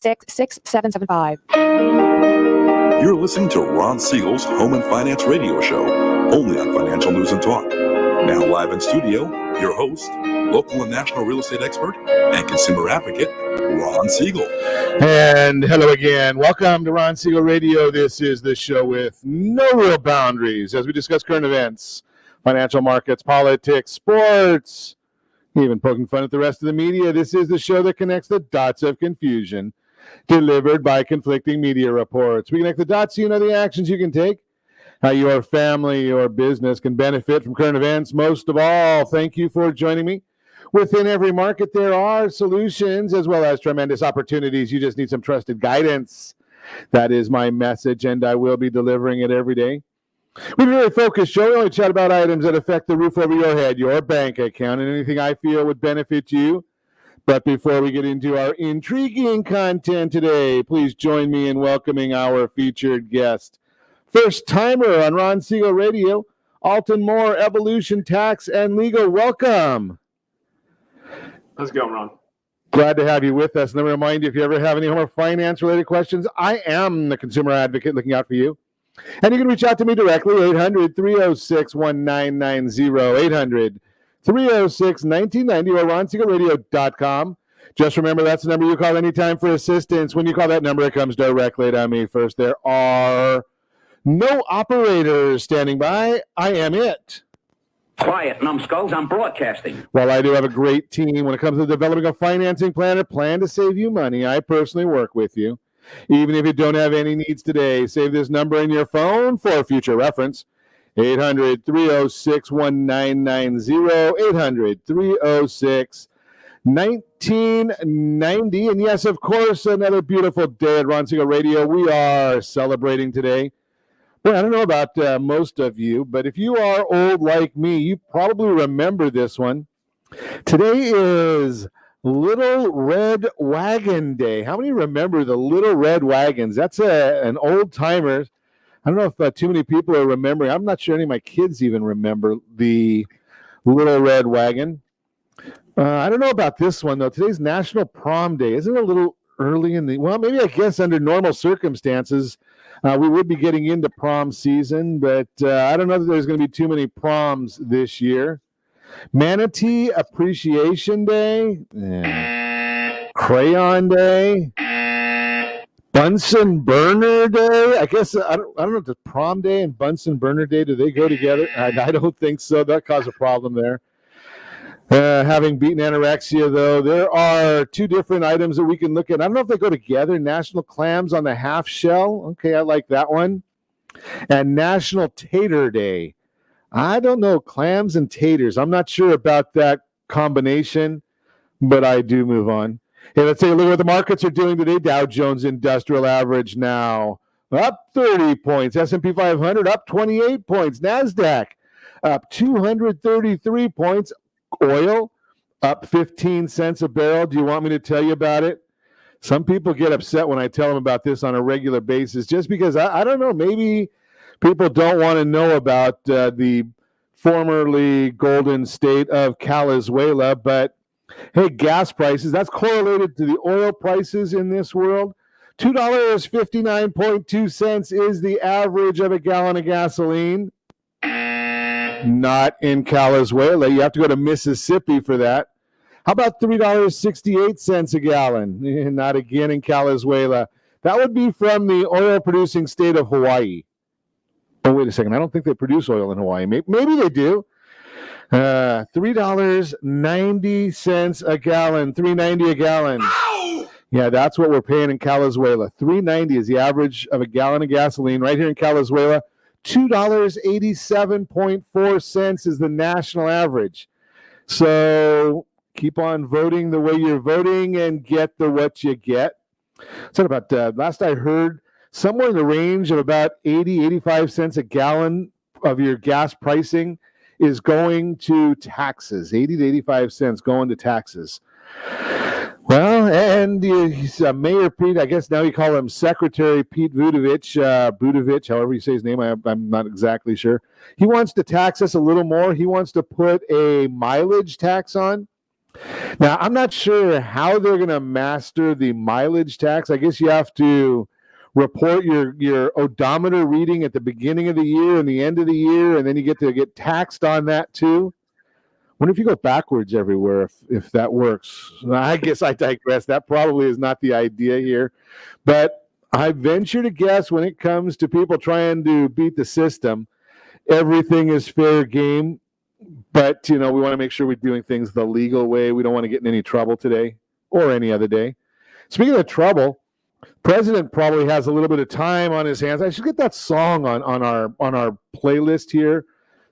866-6775. You're listening to Ron Siegel's Home and Finance Radio Show, only on Financial News and Talk. Now live in studio, your host, local and national real estate expert and consumer advocate, Ron Siegel. And hello again. Welcome to Ron Siegel Radio. This is the show with no real boundaries as we discuss current events, financial markets, politics, sports, even poking fun at the rest of the media. This is the show that connects the dots of confusion delivered by conflicting media reports. We connect the dots so you know the actions you can take, how your family or business can benefit from current events. Most of all, thank you for joining me. Within every market, there are solutions as well as tremendous opportunities. You just need some trusted guidance. That is my message, and I will be delivering it every day. We have a very focused show. We only chat about items that affect the roof over your head, your bank account, and anything I feel would benefit you. But before we get into our intriguing content today, please join me in welcoming our featured guest. First timer on Ron Siegel Radio, Alton Moore, Evolution Tax and Legal. Welcome. How's it going, Ron? Glad to have you with us. And let me remind you, if you ever have any home or finance-related questions, I am the consumer advocate looking out for you. And you can reach out to me directly, 800-306-1990, 800-306-1990, or ronsiegelradio.com. Just remember, that's the number you call anytime for assistance. When you call that number, it comes directly to me first. There are no operators standing by. I am it. Quiet, numbskulls, I'm broadcasting. Well, I do have a great team. When it comes to developing a financing plan or plan to save you money, I personally work with you. Even if you don't have any needs today, save this number in your phone for future reference. 800-306-1990, 800-306-1990. And yes, of course, another beautiful day at Ron Siegel Radio. We are celebrating today. Well, I don't know about most of you, but if you are old like me, you probably remember this one. Today is Little Red Wagon Day. How many remember the Little Red Wagons? That's an old timer. I don't know if too many people are remembering. I'm not sure any of my kids even remember the Little Red Wagon. I don't know about this one, though. Today's National Prom Day. Isn't it a little early in the... Well, maybe I guess under normal circumstances, we would be getting into prom season, but I don't know that there's going to be too many proms this year. Manatee Appreciation Day, Crayon Day, Bunsen Burner Day. I guess I don't know if the prom day and Bunsen Burner Day, do they go together? I don't think so. That caused a problem there. Having beaten anorexia, though, there are two different items that we can look at. I don't know if they go together. National Clams on the Half Shell. Okay, I like that one. And National Tater Day. I don't know, clams and taters. I'm not sure about that combination, but I do move on. Hey, let's take a look at what the markets are doing today. Dow Jones Industrial Average now up 30 points. S&P 500 up 28 points. NASDAQ up 233 points. Oil up 15 cents a barrel. Do you want me to tell you about it? Some people get upset when I tell them about this on a regular basis just because, I don't know, maybe people don't want to know about the formerly golden state of Venezuela, but hey, gas prices, that's correlated to the oil prices in this world. $2.59.2 is the average of a gallon of gasoline. Not in Venezuela. You have to go to Mississippi for that. How about $3.68 a gallon? Not again in Venezuela. That would be from the oil-producing state of Hawaii. Oh, wait a second. I don't think they produce oil in Hawaii. Maybe they do. $3.90 a gallon. $3.90 a gallon. Ow! Yeah, that's what we're paying in Venezuela. $3.90 is the average of a gallon of gasoline right here in Venezuela. $2.87.4 is the national average. So keep on voting the way you're voting and get what you get. So about last I heard, somewhere in the range of about 85 cents a gallon of your gas pricing is going to taxes. 80 to 85 cents going to taxes. Well, and Mayor Pete, I guess now you call him Secretary Pete Buttigieg, however you say his name, I'm not exactly sure. He wants to tax us a little more. He wants to put a mileage tax on. Now, I'm not sure how they're going to master the mileage tax. I guess you have to report your odometer reading at the beginning of the year and the end of the year, and then you get to get taxed on that too. Wonder if you go backwards everywhere, if that works. I guess I digress. That probably is not the idea here. But I venture to guess when it comes to people trying to beat the system, everything is fair game. But, we want to make sure we're doing things the legal way. We don't want to get in any trouble today or any other day. Speaking of trouble, President probably has a little bit of time on his hands. I should get that song on our playlist here. A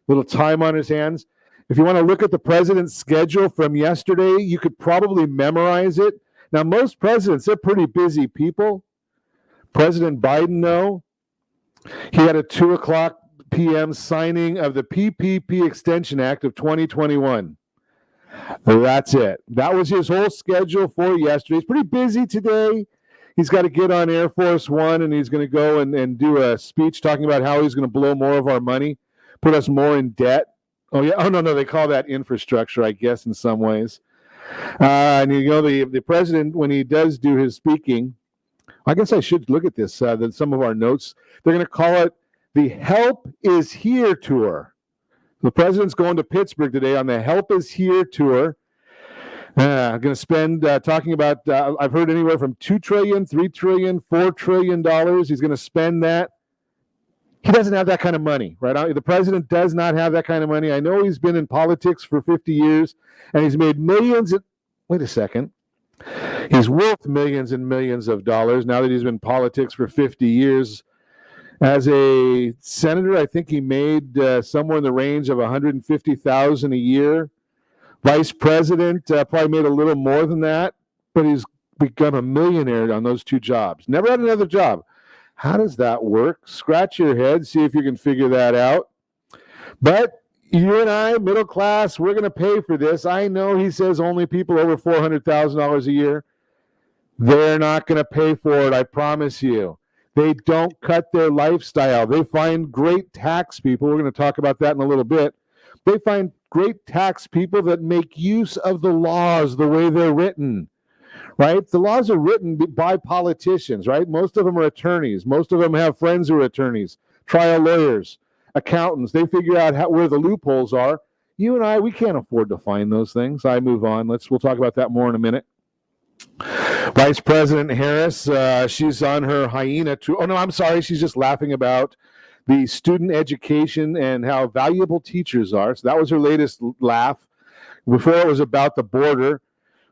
little time on his hands. If you want to look at the president's schedule from yesterday, you could probably memorize it. Now, most presidents, they're pretty busy people. President Biden, though, he had a 2:00 p.m. signing of the PPP Extension Act of 2021. That's it. That was his whole schedule for yesterday. He's pretty busy today. He's got to get on Air Force One, and he's going to go and do a speech talking about how he's going to blow more of our money, put us more in debt. Oh, yeah. Oh, no, they call that infrastructure, I guess, in some ways. And the president, when he does do his speaking, I guess I should look at this, some of our notes. They're going to call it the Help is Here tour. The president's going to Pittsburgh today on the Help is Here tour. I'm going to spend talking about, I've heard anywhere from $2 trillion, $3 trillion, $4 trillion. He's going to spend that. He doesn't have that kind of money, right? The president does not have that kind of money. I know he's been in politics for 50 years, and he's made millions. Wait a second. He's worth millions and millions of dollars now that he's been in politics for 50 years. As a senator, I think he made somewhere in the range of $150,000 a year. Vice president probably made a little more than that, but he's become a millionaire on those two jobs. Never had another job. How does that work? Scratch your head, see if you can figure that out. But you and I, middle class, we're going to pay for this. I know he says only people over $400,000 a year. They're not going to pay for it, I promise you. They don't cut their lifestyle. They find great tax people. We're going to talk about that in a little bit. They find great tax people that make use of the laws the way they're written. Right? The laws are written by politicians, right? Most of them are attorneys. Most of them have friends who are attorneys, trial lawyers, accountants. They figure out where the loopholes are. You and I, we can't afford to find those things. I move on. We'll talk about that more in a minute. Vice President Harris, she's on her hyena tour. Oh, no, I'm sorry. She's just laughing about the student education and how valuable teachers are. So that was her latest laugh. Before it was about the border.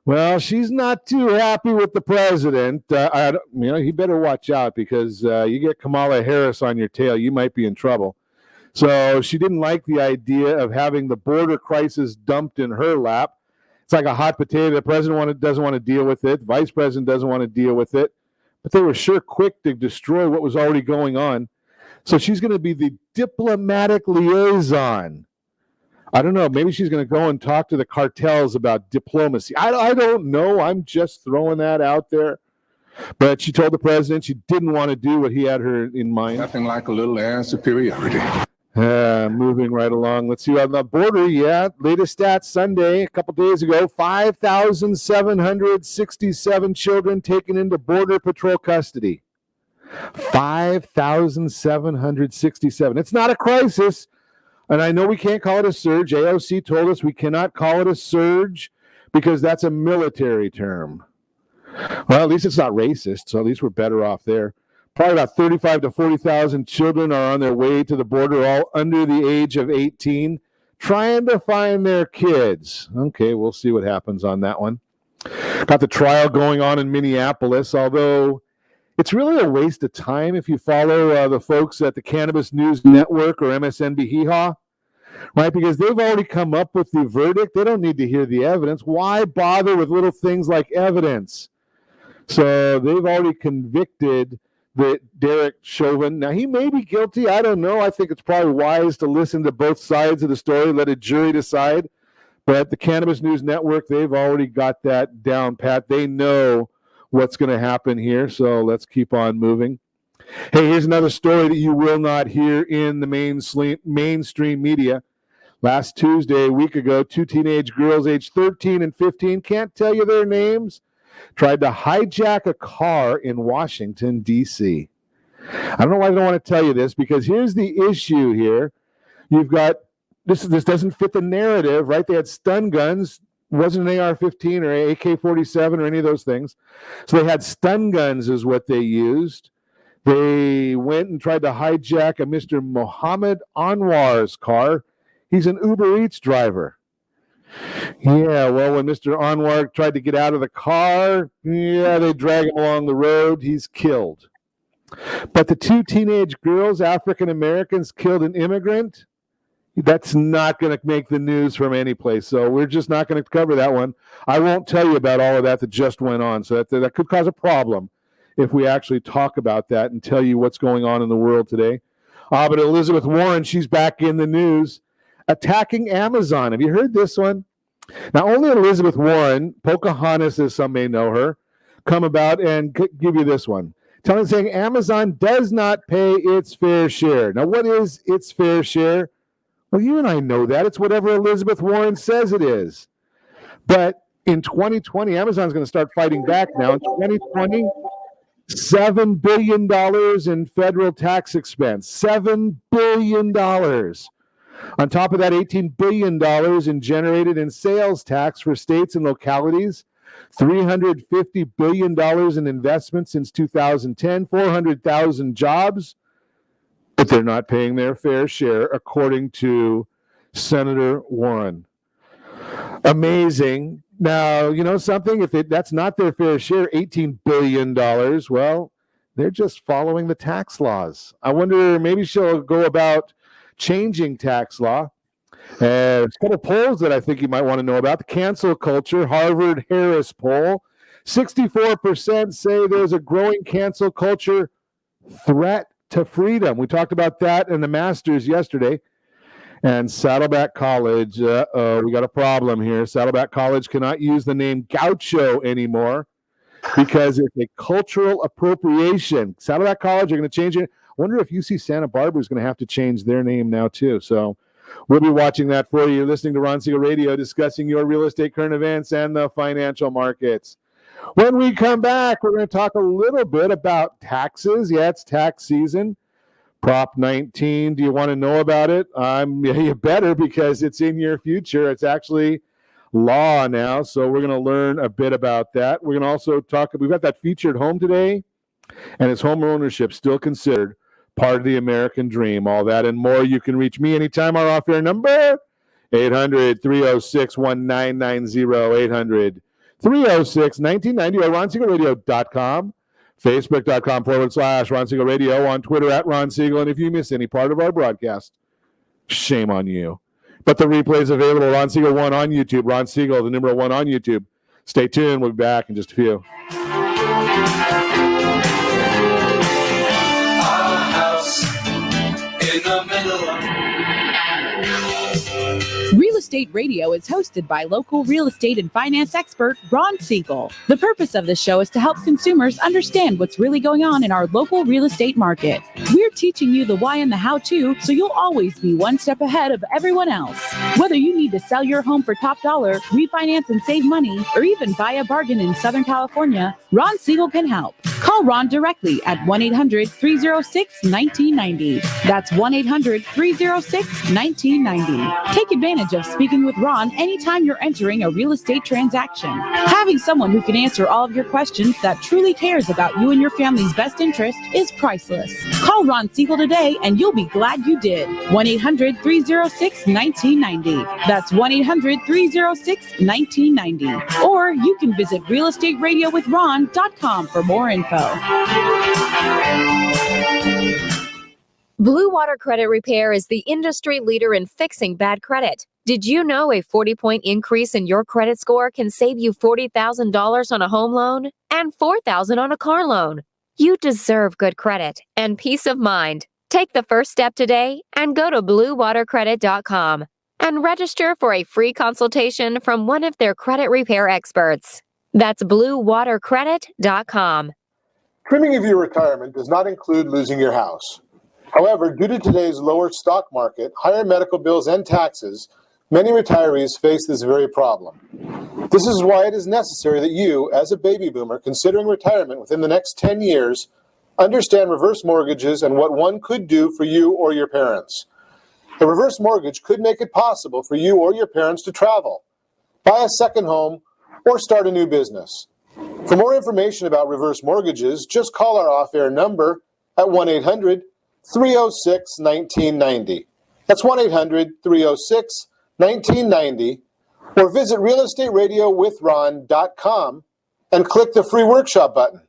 Well, she's not too happy with the president. He better watch out because you get Kamala Harris on your tail, you might be in trouble. So she didn't like the idea of having the border crisis dumped in her lap. It's like a hot potato. The president doesn't want to deal with it. The vice president doesn't want to deal with it. But they were sure quick to destroy what was already going on. So she's going to be the diplomatic liaison. I don't know. Maybe she's going to go and talk to the cartels about diplomacy. I don't know. I'm just throwing that out there. But she told the president she didn't want to do what he had her in mind. Nothing like a little air superiority. Moving right along. Let's see on the border. Yeah, latest stats Sunday, a couple days ago, 5,767 children taken into Border Patrol custody. 5,767. It's not a crisis. And I know we can't call it a surge. AOC told us we cannot call it a surge because that's a military term. Well, at least it's not racist, so at least we're better off there. Probably about 35 to 40,000 children are on their way to the border, all under the age of 18, trying to find their kids. Okay, we'll see what happens on that one. Got the trial going on in Minneapolis, although it's really a waste of time if you follow the folks at the Cannabis News Network or MSNBC, right? Because they've already come up with the verdict. They don't need to hear the evidence. Why bother with little things like evidence? So they've already convicted Derek Chauvin. Now, he may be guilty. I don't know. I think it's probably wise to listen to both sides of the story, let a jury decide. But the Cannabis News Network, they've already got that down pat. They know what's going to happen here, so let's keep on moving. Hey, here's another story that you will not hear in the mainstream media. Last Tuesday, a week ago, 2 teenage girls aged 13 and 15, can't tell you their names, tried to hijack a car in Washington, D.C. I don't know why I don't want to tell you this, because here's the issue here. You've got, this doesn't fit the narrative, right? They had stun guns. Wasn't an AR-15 or AK-47 or any of those things. So they had stun guns is what they used. They went and tried to hijack a Mr. Mohammed Anwar's car. He's an Uber Eats driver. Yeah, well, when Mr. Anwar tried to get out of the car, they drag him along the road. He's killed. But the 2 teenage girls, African Americans, killed an immigrant. That's not going to make the news from any place. So we're just not going to cover that one. I won't tell you about all of that just went on. So that could cause a problem if we actually talk about that and tell you what's going on in the world today. But Elizabeth Warren, she's back in the news, attacking Amazon. Have you heard this one? Now, only Elizabeth Warren, Pocahontas as some may know her, come about and give you this one. Saying Amazon does not pay its fair share. Now, what is its fair share? Well, you and I know that. It's whatever Elizabeth Warren says it is. But in 2020, Amazon's going to start fighting back now. In 2020, $7 billion in federal tax expense. $7 billion. On top of that, $18 billion in generated in sales tax for states and localities. $350 billion in investment since 2010. 400,000 jobs. But they're not paying their fair share, according to Senator Warren. Amazing. Now, you know something? If that's not their fair share, $18 billion, well, they're just following the tax laws. I wonder, maybe she'll go about changing tax law. There's a couple polls that I think you might want to know about. The cancel culture, Harvard-Harris poll. 64% say there's a growing cancel culture threat to freedom. We talked about that in the Masters yesterday. And Saddleback College, we got a problem here. Saddleback College cannot use the name Gaucho anymore because it's a cultural appropriation. Saddleback College are going to change it. I wonder if UC Santa Barbara is going to have to change their name now too. So we'll be watching that for you. You're listening to Ron Siegel Radio, discussing your real estate current events and the financial markets. When we come back, we're going to talk a little bit about taxes. Yeah, it's tax season. Prop 19, do you want to know about it? You better, because it's in your future. It's actually law now, so we're going to learn a bit about that. We're going to also talk, we've got that featured home today, and is home ownership still considered part of the American dream? All that and more. You can reach me anytime. Our off-air number, 800-306-1990, 800-306-1990, or RonSiegelRadio.com. Facebook.com/Ron Siegel Radio, on Twitter @Ron Siegel. And if you miss any part of our broadcast, shame on you. But the replay is available. Ron Siegel 1 on YouTube. Ron Siegel, the number 1 on YouTube. Stay tuned. We'll be back in just a few. Our house in the middle of Real Estate Radio is hosted by local real estate and finance expert Ron Siegel. The purpose of this show is to help consumers understand what's really going on in our local real estate market. We're teaching you the why and the how-to, so you'll always be one step ahead of everyone else. Whether you need to sell your home for top dollar, refinance and save money, or even buy a bargain in Southern California, Ron Siegel can help. Call Ron directly at 1-800-306-1990. That's 1-800-306-1990. Take advantage of speaking with Ron anytime you're entering a real estate transaction. Having someone who can answer all of your questions that truly cares about you and your family's best interest is priceless. Call Ron Siegel today and you'll be glad you did. 1-800-306-1990. That's 1-800-306-1990. Or you can visit realestateradio.com for more info. Blue Water Credit Repair is the industry leader in fixing bad credit. Did you know a 40-point increase in your credit score can save you $40,000 on a home loan and $4,000 on a car loan? You deserve good credit and peace of mind. Take the first step today and go to bluewatercredit.com and register for a free consultation from one of their credit repair experts. That's bluewatercredit.com. Trimming of your retirement does not include losing your house. However, due to today's lower stock market, higher medical bills, and taxes, many retirees face this very problem. This is why it is necessary that you, as a baby boomer considering retirement within the next 10 years, understand reverse mortgages and what one could do for you or your parents. A reverse mortgage could make it possible for you or your parents to travel, buy a second home, or start a new business. For more information about reverse mortgages, just call our off-air number at 1-800-306-1990. That's 1-800-306-1990, or visit realestatewithron.com and click the free workshop button.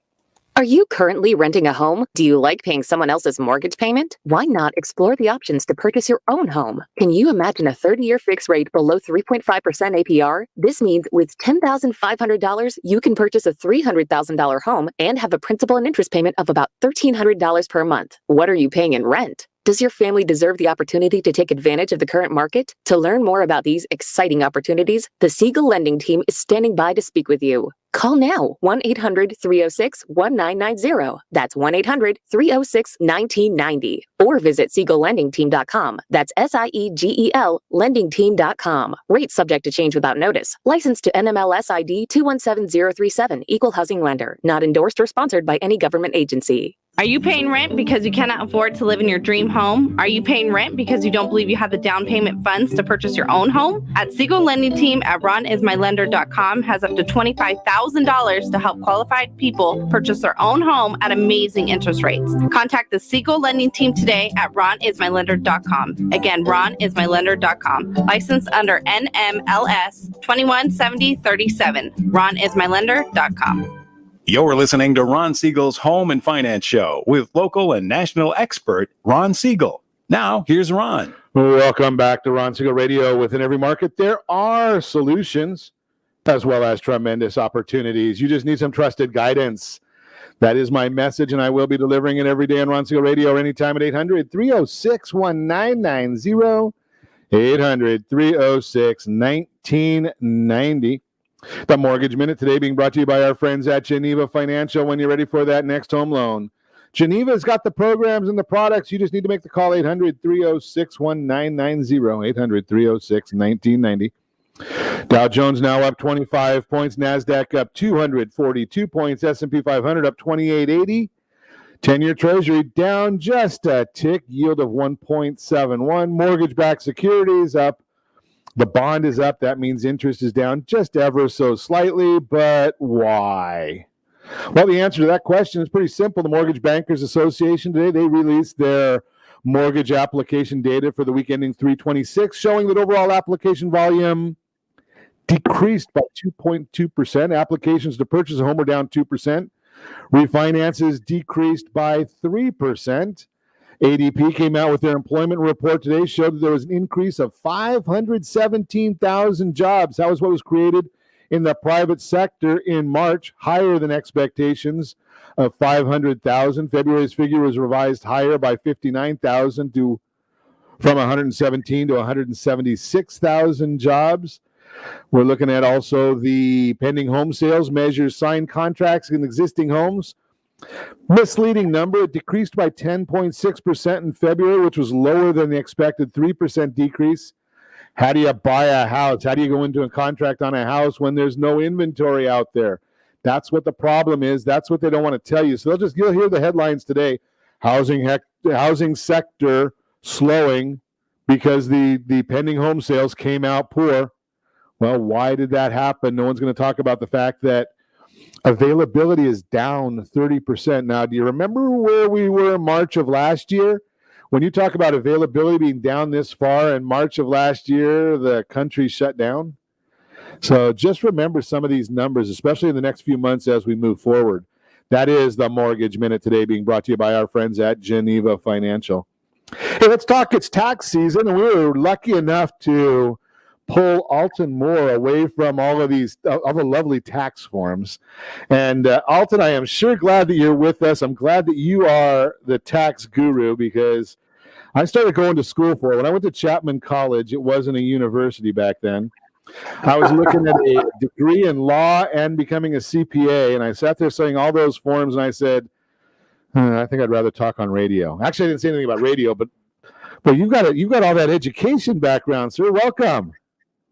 Are you currently renting a home? Do you like paying someone else's mortgage payment? Why not explore the options to purchase your own home? Can you imagine a 30-year fixed rate below 3.5% APR? This means with $10,500, you can purchase a $300,000 home and have a principal and interest payment of about $1,300 per month. What are you paying in rent? Does your family deserve the opportunity to take advantage of the current market? To learn more about these exciting opportunities, the Siegel Lending Team is standing by to speak with you. Call now, 1-800-306-1990. That's 1-800-306-1990. Or visit SiegelLendingTeam.com. That's SIEGEL LendingTeam.com. Rates subject to change without notice. Licensed to NMLS ID 217037. Equal housing lender. Not endorsed or sponsored by any government agency. Are you paying rent because you cannot afford to live in your dream home? Are you paying rent because you don't believe you have the down payment funds to purchase your own home? At Siegel Lending Team at ronismylender.com has up to $25,000 to help qualified people purchase their own home at amazing interest rates. Contact the Siegel Lending Team today at ronismylender.com. Again, ronismylender.com. Licensed under NMLS 217037. ronismylender.com. You're listening to Ron Siegel's Home and Finance Show with local and national expert Ron Siegel. Now, here's Ron. Welcome back to Ron Siegel Radio. Within every market, there are solutions as well as tremendous opportunities. You just need some trusted guidance. That is my message, and I will be delivering it every day on Ron Siegel Radio or anytime at 800-306-1990, 800-306-1990. The Mortgage Minute today being brought to you by our friends at Geneva Financial. When you're ready for that next home loan, Geneva's got the programs and the products. You just need to make the call, 800-306-1990, 800-306-1990. Dow Jones now up 25 points, NASDAQ up 242 points, S&P 500 up 2880. 10-year Treasury down just a tick, yield of 1.71. Mortgage-backed securities up. The bond is up. That means interest is down just ever so slightly, but why? Well, the answer to that question is pretty simple. The Mortgage Bankers Association today, they released their mortgage application data for the week ending 3/26, showing that overall application volume decreased by 2.2%. Applications to purchase a home were down 2%. Refinances decreased by 3%. ADP came out with their employment report today, showed that there was an increase of 517,000 jobs. That was what was created in the private sector in March, higher than expectations of 500,000. February's figure was revised higher by 59,000 from 117 to 176,000 jobs. We're looking at also the pending home sales measures, signed contracts in existing homes. Misleading number, it decreased by 10.6% in February, which was lower than the expected 3% decrease. How do you buy a house? How do you go into a contract on a house when there's no inventory out there? That's what the problem is. That's what they don't want to tell you. So you'll hear the headlines today. Housing sector slowing because the pending home sales came out poor. Well, why did that happen? No one's going to talk about the fact that availability is down 30%. Now, do you remember where we were in March of last year? When you talk about availability being down this far in March of last year, the country shut down. So just remember some of these numbers, especially in the next few months as we move forward. That is the Mortgage Minute today being brought to you by our friends at Geneva Financial. Hey, let's talk. It's tax season, and we were lucky enough to pull Alton Moore away from all of the lovely tax forms. And Alton, I am sure glad that you're with us. I'm glad that you are the tax guru, because I started going to school for it. When I went to Chapman College, it wasn't a university back then. I was looking at a degree in law and becoming a CPA, and I sat there saying all those forms, and I said, I think I'd rather talk on radio. Actually, I didn't say anything about radio, but you've got all that education background, sir. Welcome.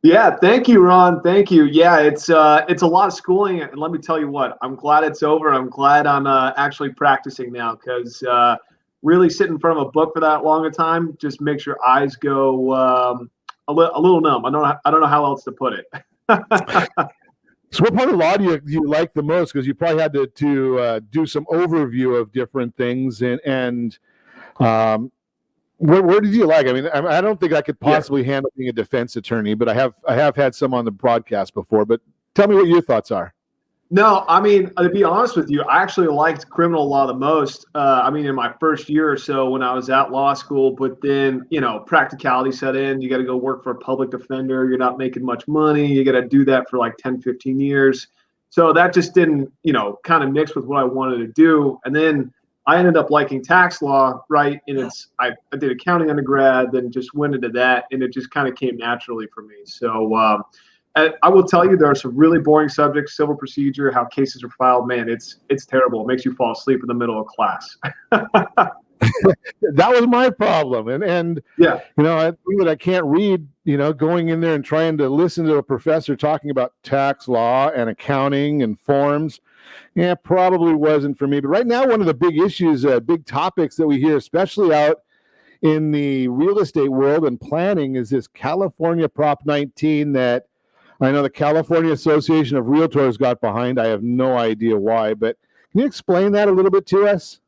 Yeah, thank you, Ron. Thank you. Yeah, it's a lot of schooling, and let me tell you what, I'm glad it's over. I'm glad I'm actually practicing now, because really sitting in front of a book for that long a time just makes your eyes go a little numb. I don't know how else to put it. So what part of law do you like the most? Because you probably had to do some overview of different things, and where did you like? I mean, I don't think I could possibly handle being a defense attorney, but I have had some on the broadcast before. But tell me what your thoughts are. No, I mean, to be honest with you, I actually liked criminal law the most. I mean, in my first year or so when I was at law school, but then, practicality set in. You got to go work for a public defender. You're not making much money. You got to do that for like 10, 15 years. So that just didn't, kind of mix with what I wanted to do. And then I ended up liking tax law, right? And I did accounting undergrad, then just went into that, and it just kind of came naturally for me. So I will tell you, there are some really boring subjects, civil procedure, how cases are filed. Man, it's terrible. It makes you fall asleep in the middle of class. That was my problem. And yeah, I think that I can't read, going in there and trying to listen to a professor talking about tax law and accounting and forms. Yeah, probably wasn't for me. But right now, one of the big issues, big topics that we hear, especially out in the real estate world and planning, is this California Prop 19 that I know the California Association of Realtors got behind. I have no idea why, but can you explain that a little bit to us?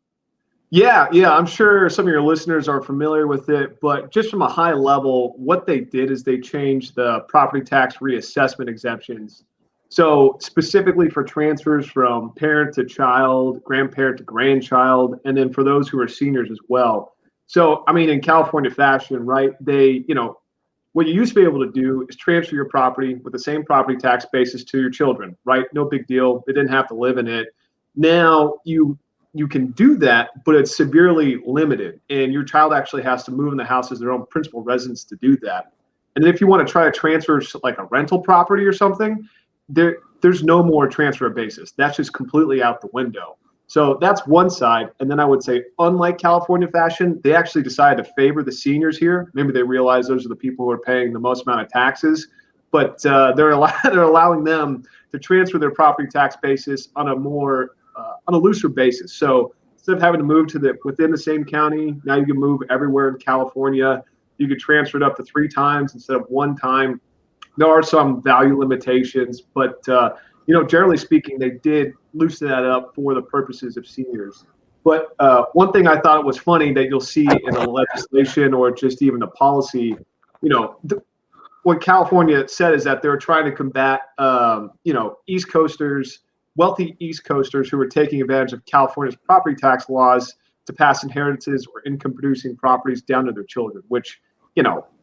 Yeah, I'm sure some of your listeners are familiar with it, but just from a high level, what they did is they changed the property tax reassessment exemptions. So specifically for transfers from parent to child, grandparent to grandchild, and then for those who are seniors as well. So, I mean, in California fashion, right, they, what you used to be able to do is transfer your property with the same property tax basis to your children, right? No big deal. They didn't have to live in it. Now you can do that, but it's severely limited, and your child actually has to move in the house as their own principal residence to do that. And then if you want to try to transfer like a rental property or something, there's no more transfer basis. That's just completely out the window. So that's one side. And then I would say, unlike California fashion, they actually decided to favor the seniors here. Maybe they realize those are the people who are paying the most amount of taxes, but they're allowing them to transfer their property tax basis on a looser basis. So instead of having to move within the same county, now you can move everywhere in California. You could transfer it up to 3 times instead of 1 time. There are some value limitations, but generally speaking, they did loosen that up for the purposes of seniors. But one thing I thought was funny that you'll see in the legislation or just even the policy, what California said is that they're trying to combat, East Coasters, wealthy East Coasters who are taking advantage of California's property tax laws to pass inheritances or income-producing properties down to their children, which,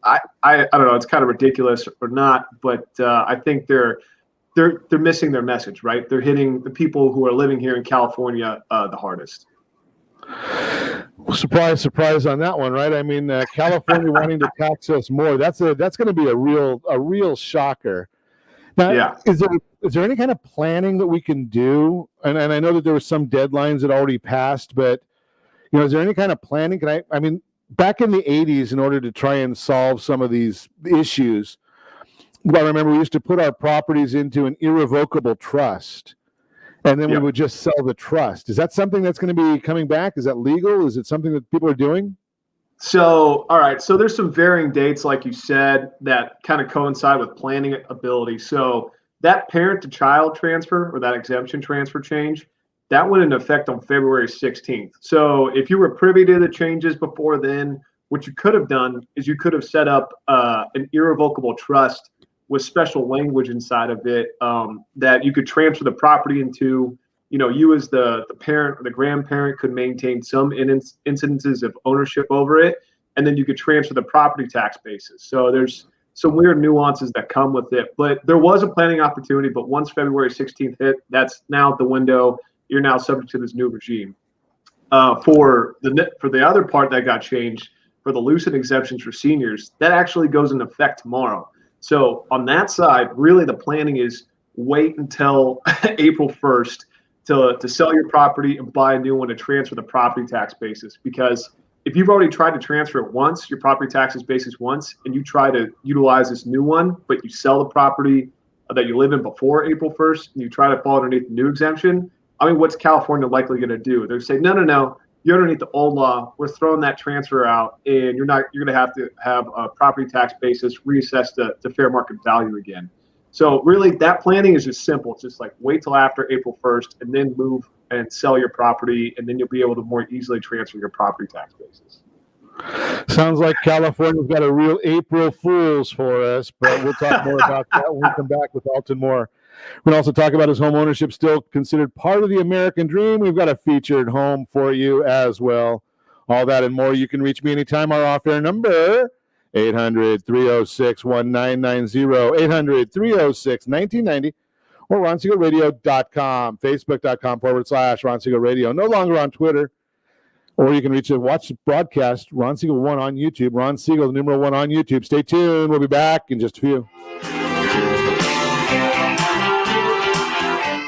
I don't know, it's kind of ridiculous or not, but I think they're missing their message, right? They're hitting the people who are living here in California the hardest. Surprise, surprise on that one, right? I mean, California wanting to tax us more, that's going to be a real shocker. Now, yeah. Is there any kind of planning that we can do? And I know that there were some deadlines that already passed, but is there any kind of planning? I mean, back in the 80s, in order to try and solve some of these issues, I remember we used to put our properties into an irrevocable trust, and then we would just sell the trust. Is that something that's going to be coming back? Is that legal? Is it something that people are doing? So, all right. So there's some varying dates, like you said, that kind of coincide with planning ability. So that parent to child transfer or that exemption transfer change, that went into effect on February 16th. So if you were privy to the changes before then, what you could have done is you could have set up an irrevocable trust with special language inside of it that you could transfer the property into. You as the parent or the grandparent could maintain some incidences of ownership over it, and then you could transfer the property tax basis. So there's some weird nuances that come with it, but there was a planning opportunity. But once February 16th hit, that's now out the window. You're now subject to this new regime. For the other part that got changed, for the loosened exemptions for seniors, that actually goes into effect tomorrow. So on that side, really the planning is wait until April 1st to sell your property and buy a new one to transfer the property tax basis. Because if you've already tried to transfer it once, your property taxes basis once, and you try to utilize this new one, but you sell the property that you live in before April 1st, and you try to fall underneath the new exemption, I mean, what's California likely going to do? They're saying, no, you're underneath the old law. We're throwing that transfer out, and you're going to have a property tax basis reassessed to fair market value again. So really, that planning is just simple. It's just like wait till after April 1st and then move and sell your property, and then you'll be able to more easily transfer your property tax basis. Sounds like California's got a real April Fools for us, but we'll talk more about that when we come back with Alton Moore. We'll also talk about, is home ownership still considered part of the American dream? We've got a featured home for you as well. All that and more. You can reach me anytime. Our off-air number, 800-306-1990, 800-306-1990, or RonSiegelRadio.com, Facebook.com/Ron Siegel Radio. No longer on Twitter. Or you can watch the broadcast, Ron Siegel 1 on YouTube. Ron Siegel, the numeral 1 on YouTube. Stay tuned. We'll be back in just a few.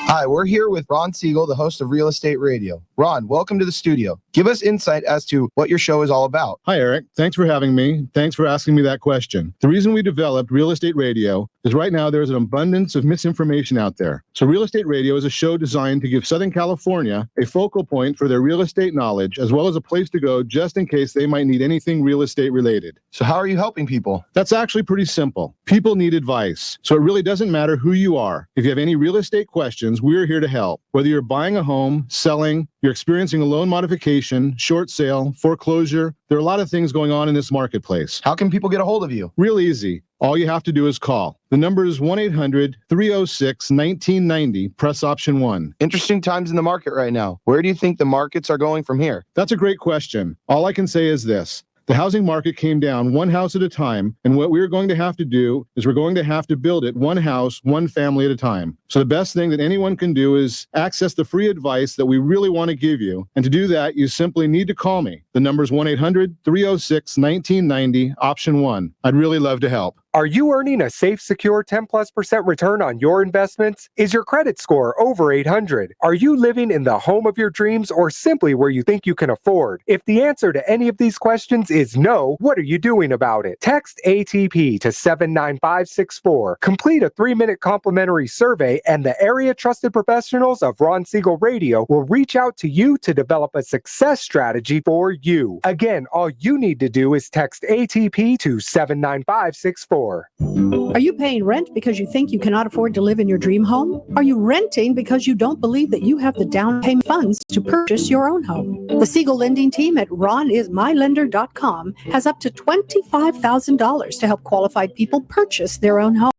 Hi, we're here with Ron Siegel, the host of Real Estate Radio. Ron, welcome to the studio. Give us insight as to what your show is all about. Hi, Eric. Thanks for having me. Thanks for asking me that question. The reason we developed Real Estate Radio is right now there's an abundance of misinformation out there. So Real Estate Radio is a show designed to give Southern California a focal point for their real estate knowledge, as well as a place to go just in case they might need anything real estate related. So how are you helping people? That's actually pretty simple. People need advice. So it really doesn't matter who you are. If you have any real estate questions, we're here to help. Whether you're buying a home, selling, you're experiencing a loan modification, short sale, foreclosure, there are a lot of things going on in this marketplace. How can people get a hold of you? Real easy. All you have to do is call. The number is 1-800-306-1990. Press option 1. Interesting times in the market right now. Where do you think the markets are going from here? That's a great question. All I can say is this. The housing market came down one house at a time, and what we're going to have to do is we're going to have to build it one house, one family at a time. So the best thing that anyone can do is access the free advice that we really want to give you. And to do that, you simply need to call me. The number is 1-800-306-1990, option 1. I'd really love to help. Are you earning a safe, secure 10+% return on your investments? Is your credit score over 800? Are you living in the home of your dreams or simply where you think you can afford? If the answer to any of these questions is no, what are you doing about it? Text ATP to 79564. Complete a 3-minute complimentary survey and the area trusted professionals of Ron Siegel Radio will reach out to you to develop a success strategy for you. Again, all you need to do is text ATP to 79564. Are you paying rent because you think you cannot afford to live in your dream home? Are you renting because you don't believe that you have the down payment funds to purchase your own home? The Siegel lending team at ronismylender.com has up to $25,000 to help qualified people purchase their own home.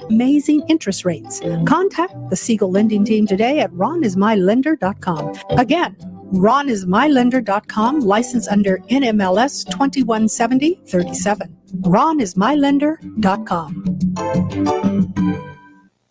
Amazing interest rates. Contact the Siegel lending team today at ronismylender.com. Again, ronismylender.com, license under NMLS 217037. ronismylender.com.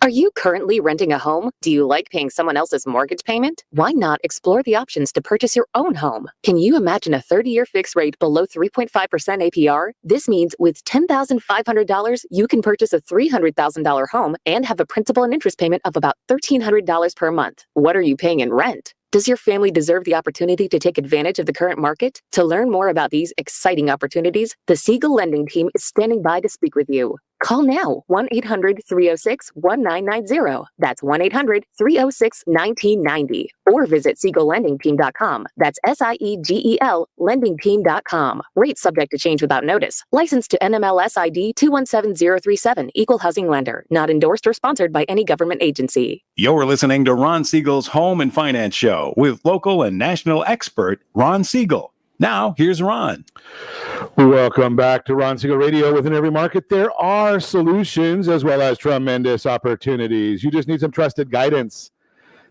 Are you currently renting a home? Do you like paying someone else's mortgage payment? Why not explore the options to purchase your own home? Can you imagine a 30-year fixed rate below 3.5% APR? This means with $10,500, you can purchase a $300,000 home and have a principal and interest payment of about $1,300 per month. What are you paying in rent? Does your family deserve the opportunity to take advantage of the current market? To learn more about these exciting opportunities, the Siegel Lending Team is standing by to speak with you. Call now, 1-800-306-1990. That's 1-800-306-1990. Or visit SiegelLendingTeam.com. That's SIEGEL LendingTeam.com. Rates subject to change without notice. Licensed to NMLS ID 217037. Equal housing lender. Not endorsed or sponsored by any government agency. You're listening to Ron Siegel's Home and Finance Show with local and national expert Ron Siegel. Now, here's Ron. Welcome back to Ron Siegel Radio. Within every market, there are solutions as well as tremendous opportunities. You just need some trusted guidance.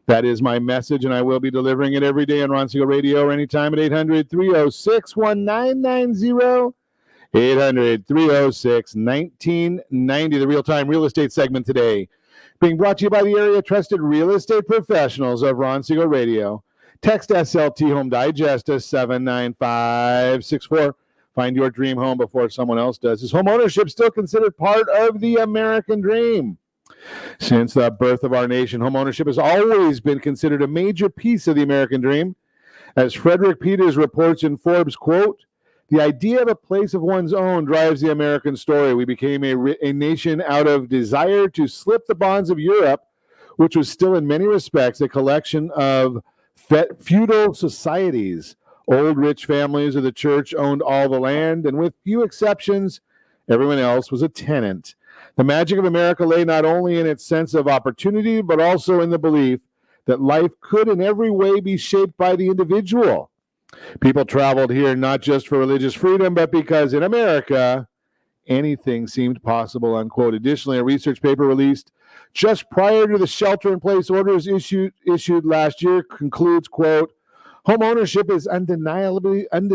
That is my message, and I will be delivering it every day on Ron Siegel Radio or anytime at 800-306-1990, 800-306-1990, the real-time real estate segment today. Being brought to you by the area trusted real estate professionals of Ron Siegel Radio. Text SLT Home Digest to 79564. Find your dream home before someone else does. Is home ownership still considered part of the American dream? Since the birth of our nation, homeownership has always been considered a major piece of the American dream. As Frederick Peters reports in Forbes, quote, "The idea of a place of one's own drives the American story. We became a nation out of desire to slip the bonds of Europe, which was still in many respects a collection of feudal societies. Old rich families of the church owned all the land, and with few exceptions, everyone else was a tenant. The magic of America lay not only in its sense of opportunity, but also in the belief that life could in every way be shaped by the individual. People traveled here not just for religious freedom, but because in America, anything seemed possible," unquote. Additionally, a research paper released just prior to the shelter-in-place orders issued last year concludes, quote, "Home ownership is undeniably the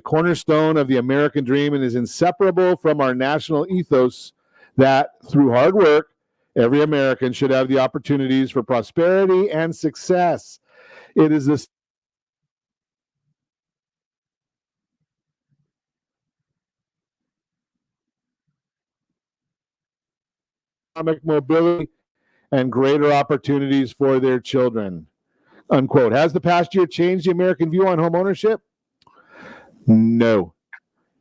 cornerstone of the American dream and is inseparable from our national ethos that, through hard work, every American should have the opportunities for prosperity and success. It is this economic mobility and greater opportunities for their children," unquote. Has the past year changed the American view on home ownership? No.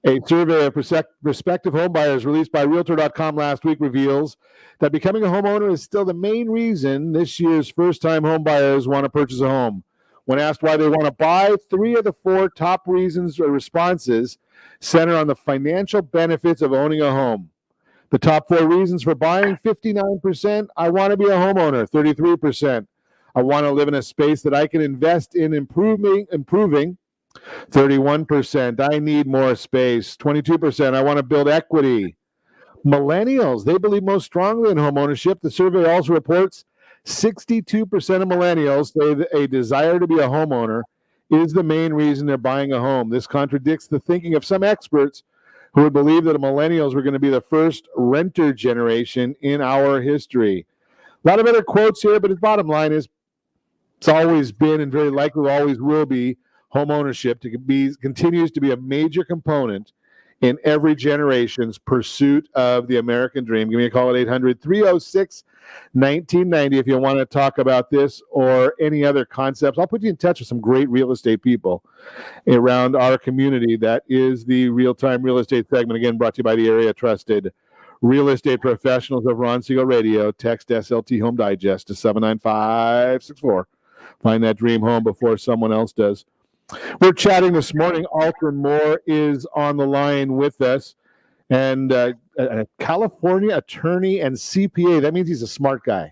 A survey of prospective homebuyers released by Realtor.com last week reveals that becoming a homeowner is still the main reason this year's first-time homebuyers want to purchase a home. When asked why they want to buy, 3 of the 4 top reasons or responses center on the financial benefits of owning a home. The top 4 reasons for buying: 59%, I want to be a homeowner; 33%, I want to live in a space that I can invest in improving; 31%, I need more space; 22%, I want to build equity. Millennials, they believe most strongly in home ownership. The survey also reports 62% of millennials say that a desire to be a homeowner is the main reason they're buying a home. This contradicts the thinking of some experts who would believe that millennials were going to be the first renter generation in our history. A lot of other quotes here, but the bottom line is it's always been and very likely always will be home ownership continues to be a major component in every generation's pursuit of the American dream. Give me a call at 800-306-1990 if you want to talk about this or any other concepts. I'll put you in touch with some great real estate people around our community. That is the Real-Time Real Estate segment, again, brought to you by the area trusted real estate professionals of Ron Siegel Radio. Text SLT Home Digest to 79564. Find that dream home before someone else does. We're chatting this morning. Alton Moore is on the line with us, and a California attorney and CPA. That means he's a smart guy.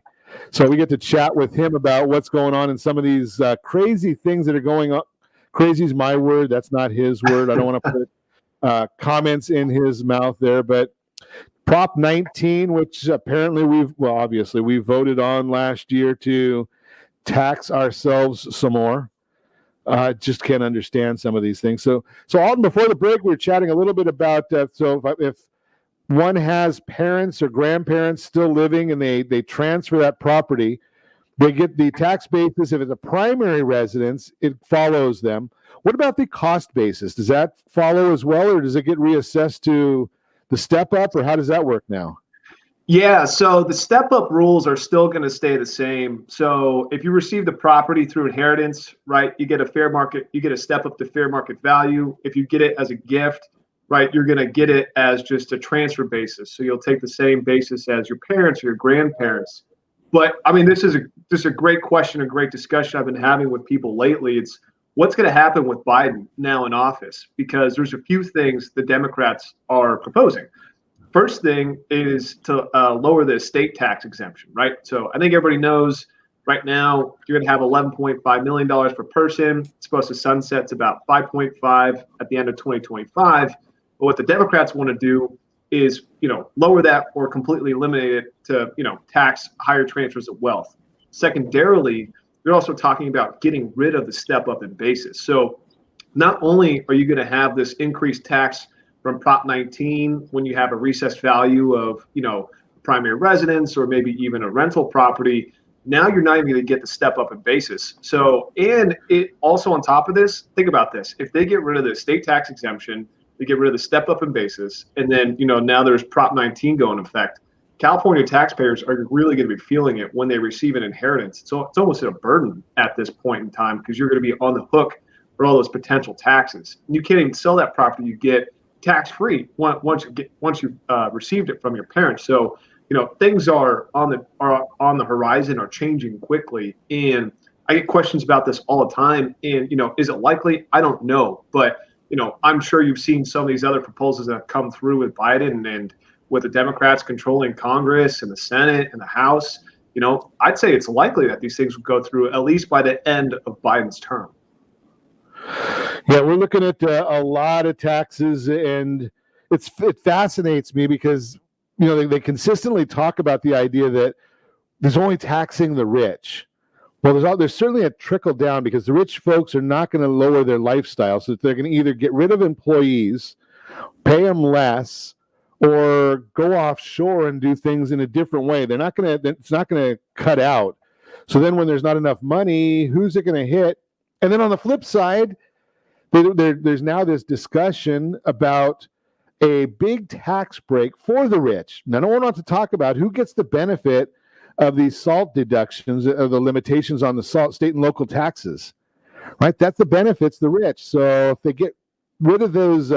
So we get to chat with him about what's going on in some of these crazy things that are going on. Crazy is my word. That's not his word. I don't want to put comments in his mouth there, but Prop 19, which apparently we voted on last year to tax ourselves some more. I just can't understand some of these things. So Alton, before the break, we were chatting a little bit about if one has parents or grandparents still living and they transfer that property, they get the tax basis. If it's a primary residence, it follows them. What about the cost basis? Does that follow as well, or does it get reassessed to the step up, or how does that work now? Yeah, so the step-up rules are still going to stay the same. So if you receive the property through inheritance, right, you get a step up to fair market value. If you get it as a gift, right, you're going to get it as just a transfer basis. So you'll take the same basis as your parents or your grandparents. But I mean, this is a great question, a great discussion I've been having with people lately. It's what's going to happen with Biden now in office, because there's a few things the Democrats are proposing. First thing is to lower the estate tax exemption, right? So I think everybody knows right now you're going to have $11.5 million per person. It's supposed to sunset to about 5.5 at the end of 2025. But what the Democrats want to do is, lower that or completely eliminate it to, tax higher transfers of wealth. Secondarily, they're also talking about getting rid of the step up in basis. So not only are you going to have this increased tax from Prop 19 when you have a recessed value of, primary residence or maybe even a rental property, now you're not even going to get the step up in basis. So, and it also on top of this, think about this. If they get rid of the estate tax exemption, They get rid of the step up in basis. And then, now there's Prop 19 going into effect. California taxpayers are really going to be feeling it when they receive an inheritance. So it's almost a burden at this point in time because you're going to be on the hook for all those potential taxes. And you can't even sell that property you get tax-free once you've received it from your parents. So, things are on the horizon, are changing quickly. And I get questions about this all the time. And, is it likely? I don't know. But, I'm sure you've seen some of these other proposals that have come through with Biden and with the Democrats controlling Congress and the Senate and the House. I'd say it's likely that these things will go through at least by the end of Biden's term. Yeah, we're looking at a lot of taxes, and it fascinates me because they consistently talk about the idea that there's only taxing the rich. Well, there's certainly a trickle down because the rich folks are not going to lower their lifestyle, so they're going to either get rid of employees, pay them less, or go offshore and do things in a different way. It's not going to cut out. So then when there's not enough money, who's it going to hit? And then on the flip side, there's now this discussion about a big tax break for the rich. Now, no one wants to talk about who gets the benefit of these SALT deductions, or the limitations on the SALT state and local taxes, right? That's the benefits the rich. So if they get rid of those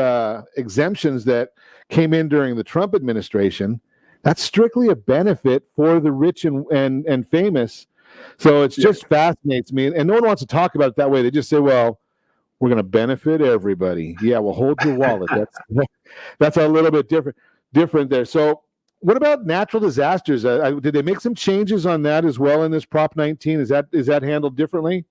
exemptions that came in during the Trump administration, that's strictly a benefit for the rich and famous. So it's just fascinates me. And no one wants to talk about it that way. They just say, well, we're going to benefit everybody. Yeah, well, hold your wallet. That's a little bit different there. So what about natural disasters? Did they make some changes on that as well in this Prop 19? Is that handled differently?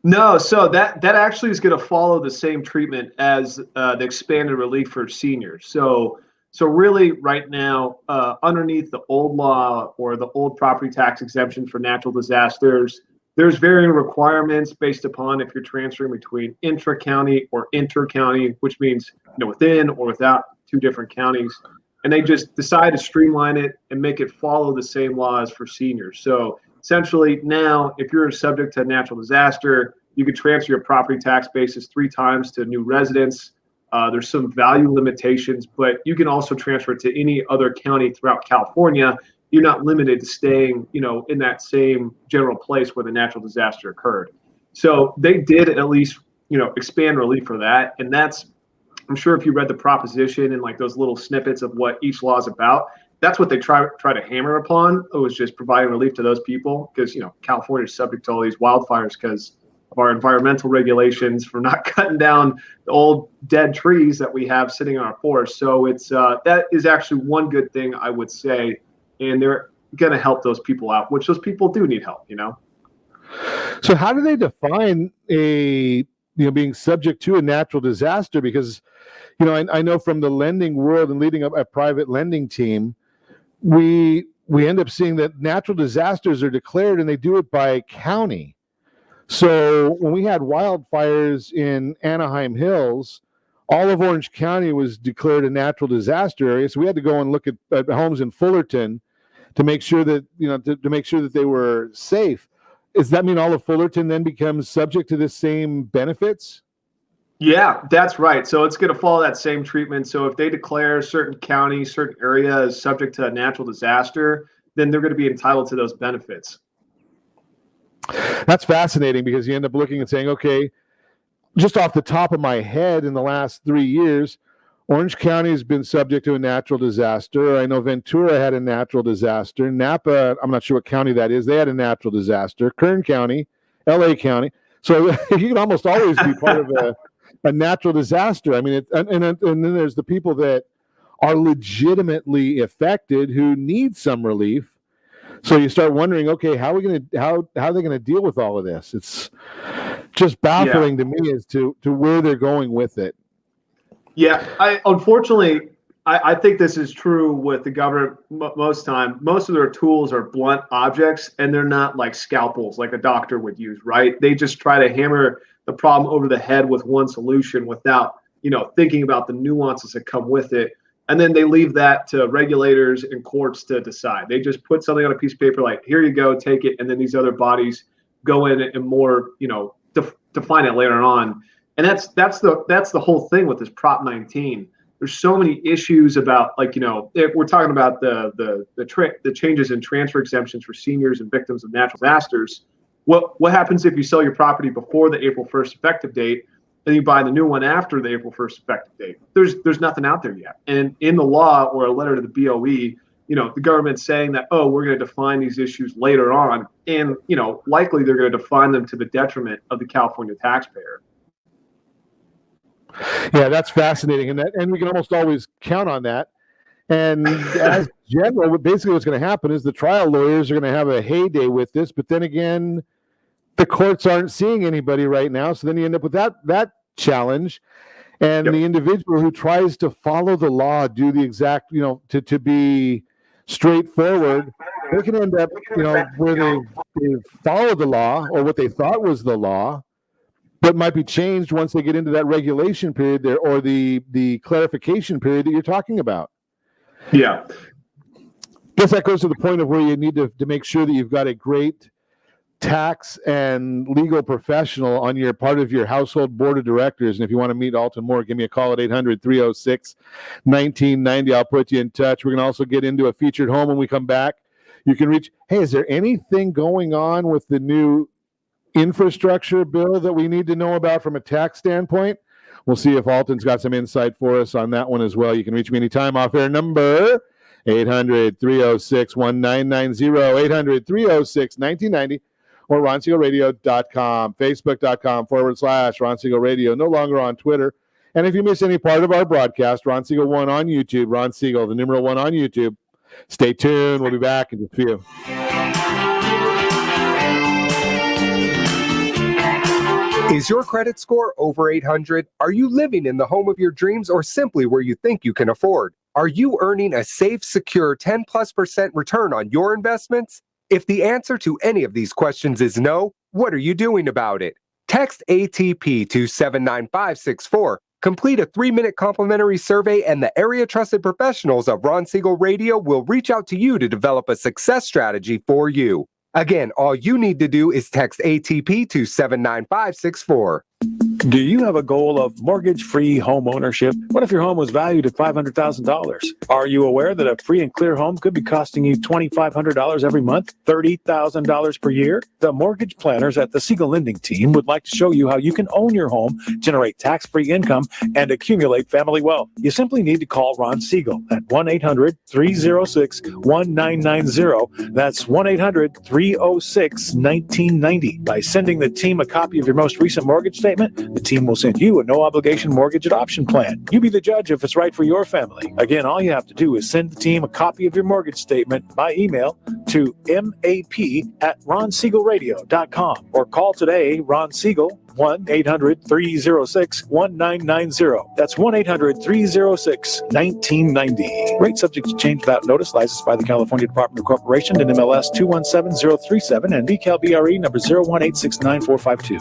No, so that actually is going to follow the same treatment as the expanded relief for seniors. So really right now, underneath the old law or the old property tax exemption for natural disasters, there's varying requirements based upon if you're transferring between intra-county or inter-county, which means within or without two different counties. And they just decide to streamline it and make it follow the same laws for seniors. So essentially now, if you're subject to a natural disaster, you can transfer your property tax basis 3 times to new residents. There's some value limitations, but you can also transfer it to any other county throughout California. You're not limited to staying, in that same general place where the natural disaster occurred. So they did at least, expand relief for that. And that's, I'm sure if you read the proposition and like those little snippets of what each law is about, that's what they try to hammer upon. It was just providing relief to those people because, California is subject to all these wildfires because of our environmental regulations for not cutting down the old dead trees that we have sitting in our forest. So it's that is actually one good thing I would say. And they're going to help those people out, which those people do need help, So how do they define being subject to a natural disaster? Because, I know from the lending world and leading up a private lending team, we end up seeing that natural disasters are declared and they do it by county. So when we had wildfires in Anaheim Hills, all of Orange County was declared a natural disaster area. So we had to go and look at homes in Fullerton to make sure that, to make sure that they were safe. Does that mean all of Fullerton then becomes subject to the same benefits? Yeah, that's right. So it's going to follow that same treatment. So if they declare certain counties, certain areas subject to a natural disaster, then they're going to be entitled to those benefits. That's fascinating because you end up looking and saying, okay, just off the top of my head in the last 3 years, Orange County has been subject to a natural disaster. I know Ventura had a natural disaster. Napa, I'm not sure what county that is. They had a natural disaster. Kern County, LA County. So you can almost always be part of a natural disaster. I mean, and then there's the people that are legitimately affected who need some relief. So you start wondering, okay, how are they going to deal with all of this? It's just baffling to me as to where they're going with it. Yeah, unfortunately, I think this is true with the government most time. Most of their tools are blunt objects, and they're not like scalpels like a doctor would use, right? They just try to hammer the problem over the head with one solution without, thinking about the nuances that come with it. And then they leave that to regulators and courts to decide. They just put something on a piece of paper like, here you go, take it. And then these other bodies go in and more, define it later on. And that's the whole thing with this Prop 19. There's so many issues about, like, if we're talking about the changes in transfer exemptions for seniors and victims of natural disasters. What happens if you sell your property before the April 1st effective date and you buy the new one after the April 1st effective date? There's nothing out there yet. And in the law or a letter to the BOE, the government's saying that, we're going to define these issues later on. And, likely they're going to define them to the detriment of the California taxpayer. Yeah, that's fascinating. And we can almost always count on that. And as general, basically what's going to happen is the trial lawyers are going to have a heyday with this. But then again, the courts aren't seeing anybody right now. So then you end up with that challenge. And the individual who tries to follow the law, do the exact, to be straightforward, they can end up, where they followed the law or what they thought was the law, but might be changed once they get into that regulation period there or the clarification period that you're talking about. Yeah. I guess that goes to the point of where you need to make sure that you've got a great tax and legal professional on your part of your household board of directors. And if you want to meet Alton Moore, give me a call at 800-306-1990. I'll put you in touch. We're going to also get into a featured home when we come back. You can reach, hey, is there anything going on with the new infrastructure bill that we need to know about from a tax standpoint? We'll see if Alton's got some insight for us on that one as well. You can reach me anytime. Off air number 800-306-1990, 800-306-1990, or RonSiegelRadio.com, Facebook.com/Ron Siegel Radio, no longer on Twitter. And if you miss any part of our broadcast, Ron Siegel 1 on YouTube, Ron Siegel, the numeral 1 on YouTube. Stay tuned. We'll be back in just a few. Is your credit score over 800? Are you living in the home of your dreams or simply where you think you can afford? Are you earning a safe, secure 10+% return on your investments? If the answer to any of these questions is no, what are you doing about it? Text ATP to 79564. Complete a 3-minute complimentary survey and the area trusted professionals of Ron Siegel Radio will reach out to you to develop a success strategy for you. Again, all you need to do is text ATP to 79564. Do you have a goal of mortgage-free home ownership? What if your home was valued at $500,000? Are you aware that a free and clear home could be costing you $2,500 every month, $30,000 per year? The mortgage planners at the Siegel Lending Team would like to show you how you can own your home, generate tax-free income, and accumulate family wealth. You simply need to call Ron Siegel at 1-800-306-1990. That's 1-800-306-1990. By sending the team a copy of your most recent mortgage statement, the team will send you a no-obligation mortgage adoption plan. You be the judge if it's right for your family. Again, all you have to do is send the team a copy of your mortgage statement by email to map@ronsiegelradio.com or call today, Ron Siegel, 1-800-306-1990. That's 1-800-306-1990. Rate subject to change without notice. Licensed by the California Department of Corporation and MLS 217037 and BCAL-BRE number 018694552.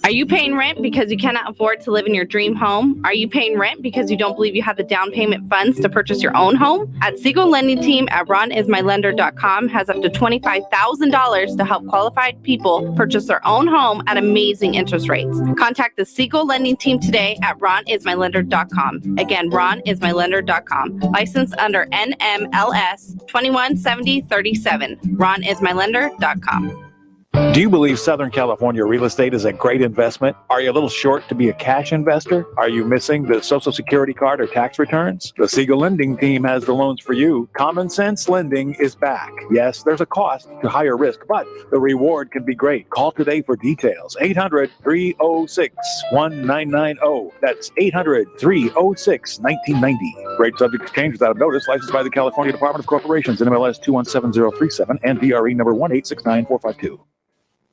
Are you paying rent because you cannot afford to live in your dream home? Are you paying rent because you don't believe you have the down payment funds to purchase your own home? At Siegel Lending Team at RonIsMyLender.com has up to $25,000 to help qualified people purchase their own home at amazing interest rates. Contact the Siegel Lending Team today at RonIsMyLender.com. Again, RonIsMyLender.com. Licensed under NMLS 217037. RonIsMyLender.com. Do you believe Southern California real estate is a great investment? Are you a little short to be a cash investor? Are you missing the Social Security card or tax returns? The Siegel Lending Team has the loans for you. Common Sense Lending is back. Yes, there's a cost to higher risk, but the reward can be great. Call today for details. 800-306-1990. That's 800-306-1990. Rate subject to change without notice. Licensed by the California Department of Corporations and MLS 217037 and BRE number 1869452.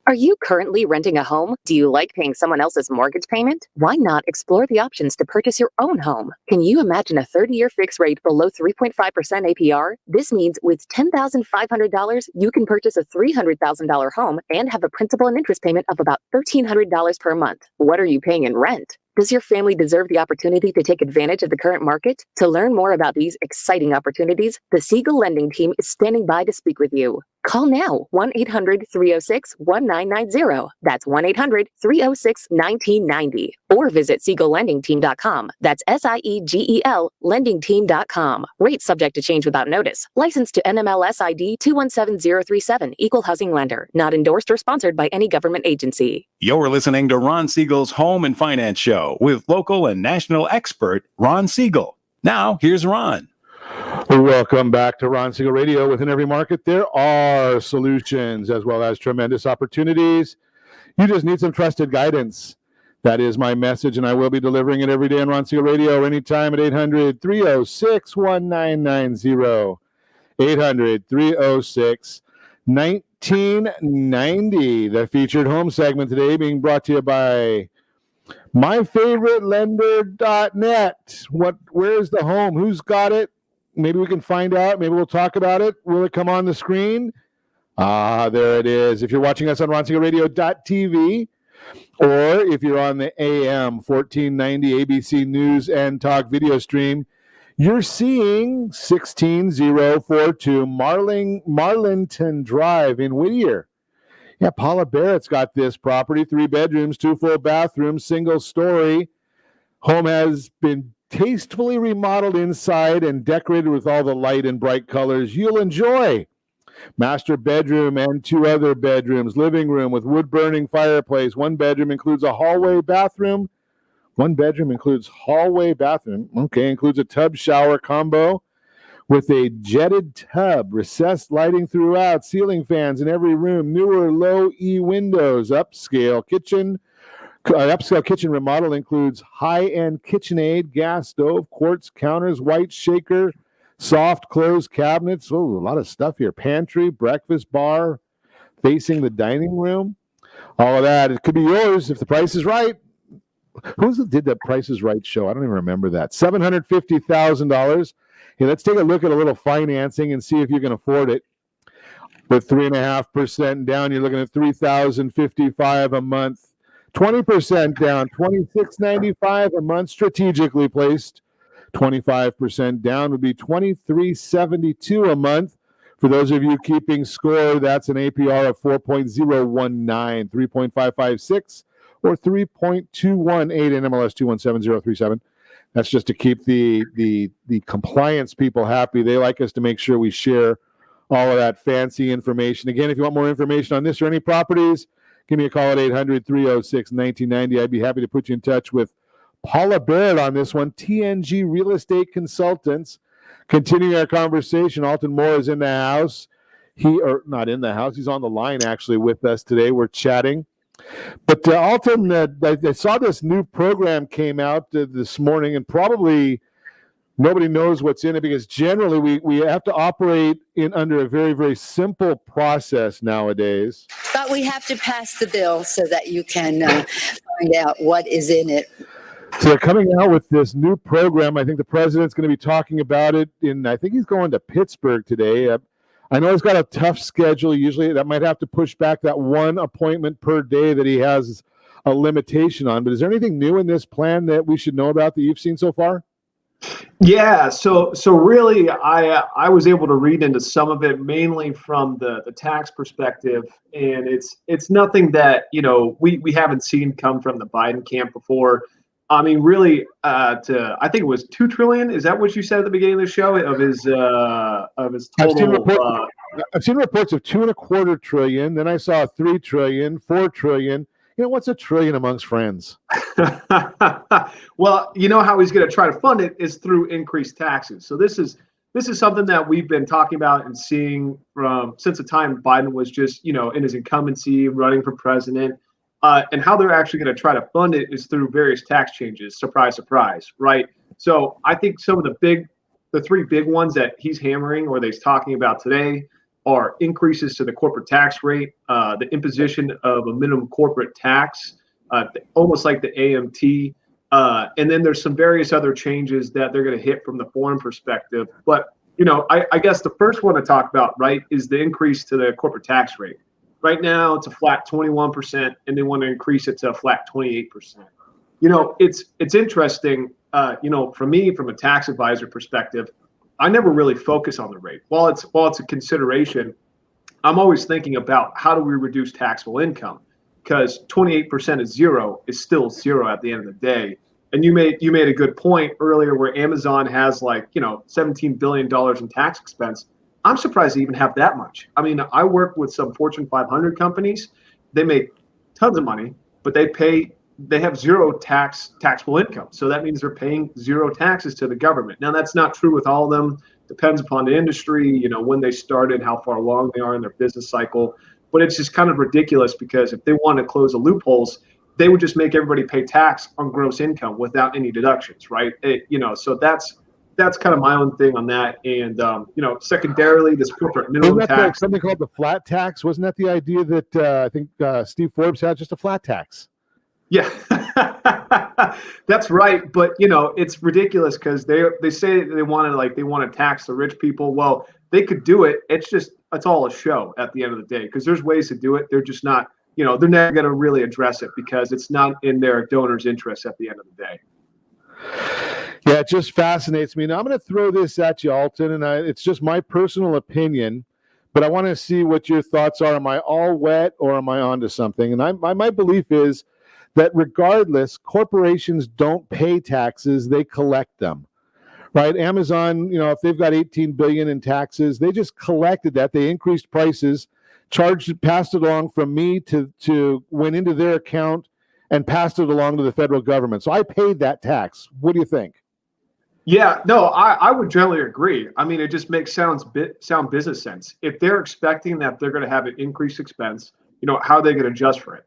Are you currently renting a home? Do you like paying someone else's mortgage payment? Why not explore the options to purchase your own home? Can you imagine a 30-year fixed rate below 3.5% APR? This means with $10,500, you can purchase a $300,000 home and have a principal and interest payment of about $1,300 per month. What are you paying in rent? Does your family deserve the opportunity to take advantage of the current market? To learn more about these exciting opportunities, the Siegel Lending Team is standing by to speak with you. Call now, 1-800-306-1990. That's 1-800-306-1990. Or visit SiegelLendingTeam.com. That's SIEGEL LendingTeam.com. Rates subject to change without notice. Licensed to NMLS ID 217037. Equal housing lender. Not endorsed or sponsored by any government agency. You're listening to Ron Siegel's Home and Finance Show with local and national expert Ron Siegel. Now, here's Ron. Welcome back to Ron Siegel Radio. Within every market, there are solutions as well as tremendous opportunities. You just need some trusted guidance. That is my message, and I will be delivering it every day on Ron Siegel Radio or anytime at 800-306-1990. 800-306-1990. The featured home segment today being brought to you by myfavoritelender.net. Where's the home? Who's got it? Maybe we can find out. Maybe we'll talk about it. Will it come on the screen? There it is. If you're watching us on RonSiegelRadio.tv, or if you're on the AM 1490 ABC News and Talk video stream, you're seeing 16042 Marlinton Drive in Whittier. Yeah, Paula Barrett's got this property, 3 bedrooms, 2 full bathrooms, single story. Home has been tastefully remodeled inside and decorated with all the light and bright colors you'll enjoy. Master bedroom and 2 other bedrooms, living room with wood-burning fireplace. 1 bedroom includes a hallway bathroom. 1 bedroom includes hallway bathroom. Okay, includes a tub shower combo with a jetted tub, recessed lighting throughout, ceiling fans in every room, newer low-E windows, upscale kitchen remodel includes high-end KitchenAid, gas stove, quartz counters, white shaker, soft closed cabinets. Oh, a lot of stuff here. Pantry, breakfast bar, facing the dining room. All of that. It could be yours if the price is right. Who did that Price is Right show? I don't even remember that. $750,000. Hey, let's take a look at a little financing and see if you can afford it. With 3.5% down, you're looking at $3,055 a month. 20% down, $26.95 a month, strategically placed. 25% down would be $23.72 a month. For those of you keeping score, that's an APR of 4.019, 3.556, or 3.218 in MLS 217037. That's just to keep the compliance people happy. They like us to make sure we share all of that fancy information. Again, if you want more information on this or any properties, give me a call at 800-306-1990. I'd be happy to put you in touch with Paula Barrett on this one, TNG Real Estate Consultants. Continuing our conversation, Alton Moore is in the house. Not in the house, he's on the line actually with us today. We're chatting. But Alton, I saw this new program came out this morning, and probably nobody knows what's in it because generally we have to operate under a very, very simple process nowadays. But we have to pass the bill so that you can find out what is in it. So they're coming out with this new program. I think the president's going to be talking about it I think he's going to Pittsburgh today. I know he's got a tough schedule. Usually that might have to push back that 1 appointment per day that he has a limitation on. But is there anything new in this plan that we should know about that you've seen so far? Yeah, so really, I was able to read into some of it, mainly from the tax perspective, and it's nothing that we haven't seen come from the Biden camp before. I mean, really, I think it was $2 trillion. Is that what you said at the beginning of the show of his total? I've seen reports of $2.25 trillion. Then I saw $3 trillion, $4 trillion. What's a trillion amongst friends? Well, you know how he's going to try to fund it is through increased taxes. So this is something that we've been talking about and seeing since the time Biden was just, in his incumbency running for president. And how they're actually going to try to fund it is through various tax changes. Surprise, surprise, right? So I think some of the 3 big ones that he's hammering or that he's talking about today are increases to the corporate tax rate, the imposition of a minimum corporate tax, almost like the AMT. And then there's some various other changes that they're going to hit from the foreign perspective. But, I guess the first one to talk about, right, is the increase to the corporate tax rate. Right now, it's a flat 21%, and they want to increase it to a flat 28%. It's interesting, for me, from a tax advisor perspective, I never really focus on the rate. While it's a consideration, I'm always thinking about how do we reduce taxable income, because 28% of zero is still zero at the end of the day. And you made a good point earlier where Amazon has like, $17 billion in tax expense. I'm surprised they even have that much. I mean, I work with some Fortune 500 companies. They make tons of money, but they have zero taxable income. So that means they're paying zero taxes to the government. Now, that's not true with all of them. Depends upon the industry, when they started, how far along they are in their business cycle. But it's just kind of ridiculous, because if they want to close the loopholes, they would just make everybody pay tax on gross income without any deductions, right? So that's kind of my own thing on that. And, secondarily, this corporate minimum tax. Something called the flat tax? Wasn't that the idea that I think Steve Forbes had, just a flat tax? Yeah, that's right. But, it's ridiculous, because they say they want to tax the rich people. Well, they could do it. It's all a show at the end of the day, because there's ways to do it. They're just not, they're never going to really address it, because it's not in their donors' interest at the end of the day. Yeah, it just fascinates me. Now, I'm going to throw this at you, Alton, and it's just my personal opinion, but I want to see what your thoughts are. Am I all wet, or am I onto something? And my belief is that regardless, corporations don't pay taxes, they collect them. Right? Amazon, if they've got $18 billion in taxes, they just collected that. They increased prices, passed it along from me to went into their account and passed it along to the federal government. So I paid that tax. What do you think? Yeah, no, I would generally agree. I mean, it just makes sound business sense. If they're expecting that they're going to have an increased expense, how are they going to adjust for it?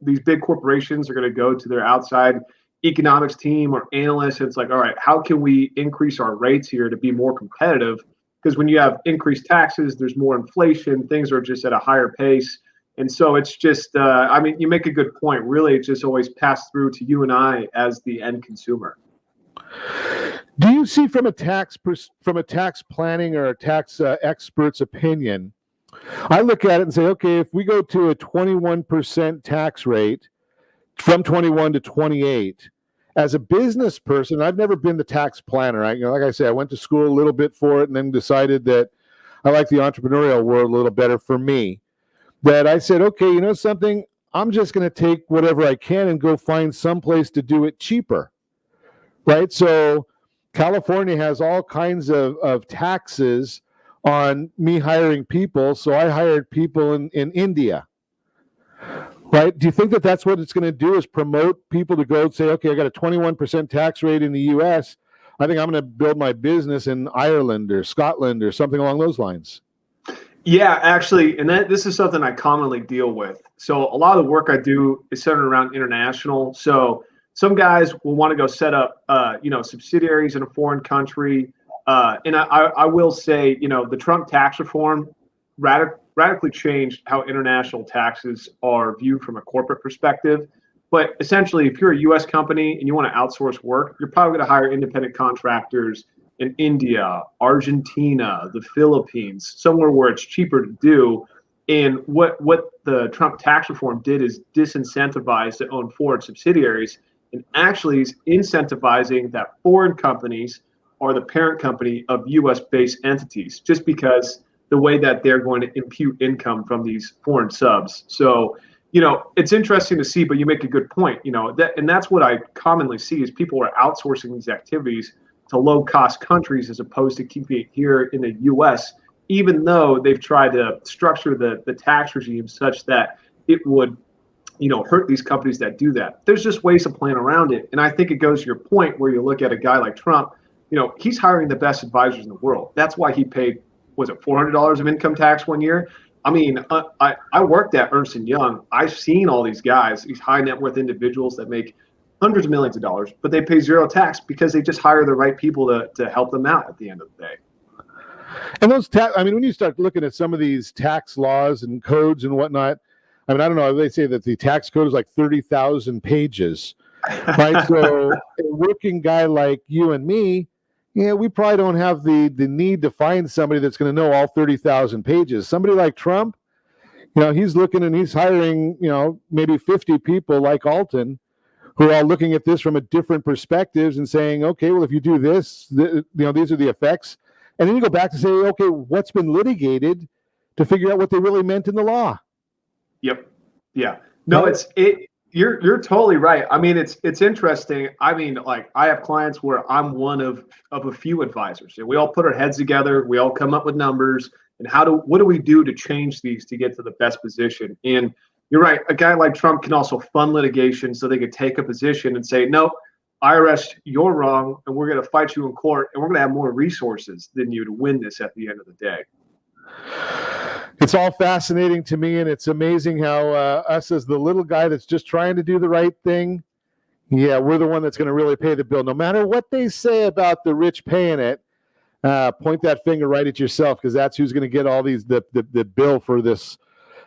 These big corporations are going to go to their outside economics team or analysts. And it's like, all right, how can we increase our rates here to be more competitive? Because when you have increased taxes, there's more inflation. Things are just at a higher pace. And so it's just, you make a good point. Really, it's just always passed through to you and I as the end consumer. Do you see from a tax planning or a tax expert's opinion, I look at it and say, okay, if we go to a 21% tax rate from 21 to 28, as a business person, I've never been the tax planner. Like I said, I went to school a little bit for it and then decided that I like the entrepreneurial world a little better for me. That I said, okay, something, I'm just going to take whatever I can and go find some place to do it cheaper. Right? So California has all kinds of taxes on me hiring people. So I hired people in India. Right? Do you think that that's what it's going to do, is promote people to go and say, okay, I got a 21% tax rate in the U.S. I think I'm going to build my business in Ireland or Scotland or something along those lines? Yeah, actually, and this is something I commonly deal with. So a lot of the work I do is centered around international. So some guys will want to go set up, subsidiaries in a foreign country. And I will say, the Trump tax reform radically changed how international taxes are viewed from a corporate perspective. But essentially, if you're a U.S. company and you want to outsource work, you're probably going to hire independent contractors in India, Argentina, the Philippines, somewhere where it's cheaper to do. And what the Trump tax reform did is disincentivize to own foreign subsidiaries, and actually is incentivizing that foreign companies are the parent company of U.S.-based entities, just because the way that they're going to impute income from these foreign subs. So, it's interesting to see, but you make a good point, and that's what I commonly see is people are outsourcing these activities to low-cost countries as opposed to keeping it here in the U.S., even though they've tried to structure the tax regime such that it would hurt these companies that do that. There's just ways to plan around it. And I think it goes to your point where you look at a guy like Trump, he's hiring the best advisors in the world. That's why he paid, was it $400 of income tax one year? I mean, I worked at Ernst & Young. I've seen all these guys, these high net worth individuals that make hundreds of millions of dollars, but they pay zero tax because they just hire the right people to help them out at the end of the day. And those when you start looking at some of these tax laws and codes and whatnot, I don't know, they say that the tax code is like 30,000 pages, right? So a working guy like you and me, we probably don't have the need to find somebody that's going to know all 30,000 pages. Somebody like Trump, he's looking and he's hiring, maybe 50 people like Alton who are all looking at this from a different perspectives and saying, okay, well, if you do this, these are the effects. And then you go back to say, okay, what's been litigated to figure out what they really meant in the law. Yep. Yeah. No, you're totally right. I mean, it's interesting. I mean, like I have clients where I'm one of a few advisors, and we all put our heads together. We all come up with numbers and what do we do to change these to get to the best position? And you're right. A guy like Trump can also fund litigation so they could take a position and say, no, IRS, you're wrong, and we're going to fight you in court, and we're going to have more resources than you to win this at the end of the day. It's all fascinating to me, and it's amazing how us as the little guy that's just trying to do the right thing, yeah, we're the one that's going to really pay the bill. No matter what they say about the rich paying it, point that finger right at yourself, because that's who's going to get all these the bill for this.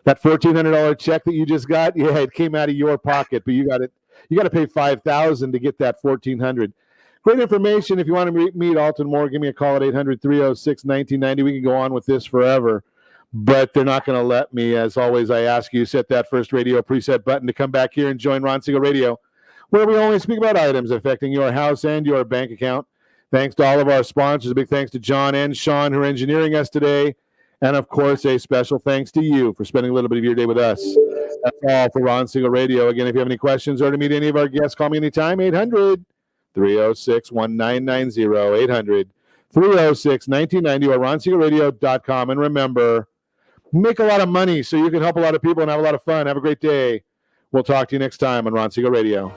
That $1,400 check that you just got, yeah, it came out of your pocket, but you got to pay $5,000 to get that $1,400. Great information. If you want to meet Alton Moore, give me a call at 800-306-1990. We can go on with this forever, but they're not going to let me. As always, I ask you, set that first radio preset button to come back here and join Ron Siegel Radio, where we only speak about items affecting your house and your bank account. Thanks to all of our sponsors. A big thanks to John and Sean who are engineering us today. And, of course, a special thanks to you for spending a little bit of your day with us. That's all for Ron Siegel Radio. Again, if you have any questions or to meet any of our guests, call me anytime, 800-306-1990, 800-306-1990, or ronsiegelradio.com. And remember, make a lot of money so you can help a lot of people and have a lot of fun. Have a great day. We'll talk to you next time on Ron Siegel Radio.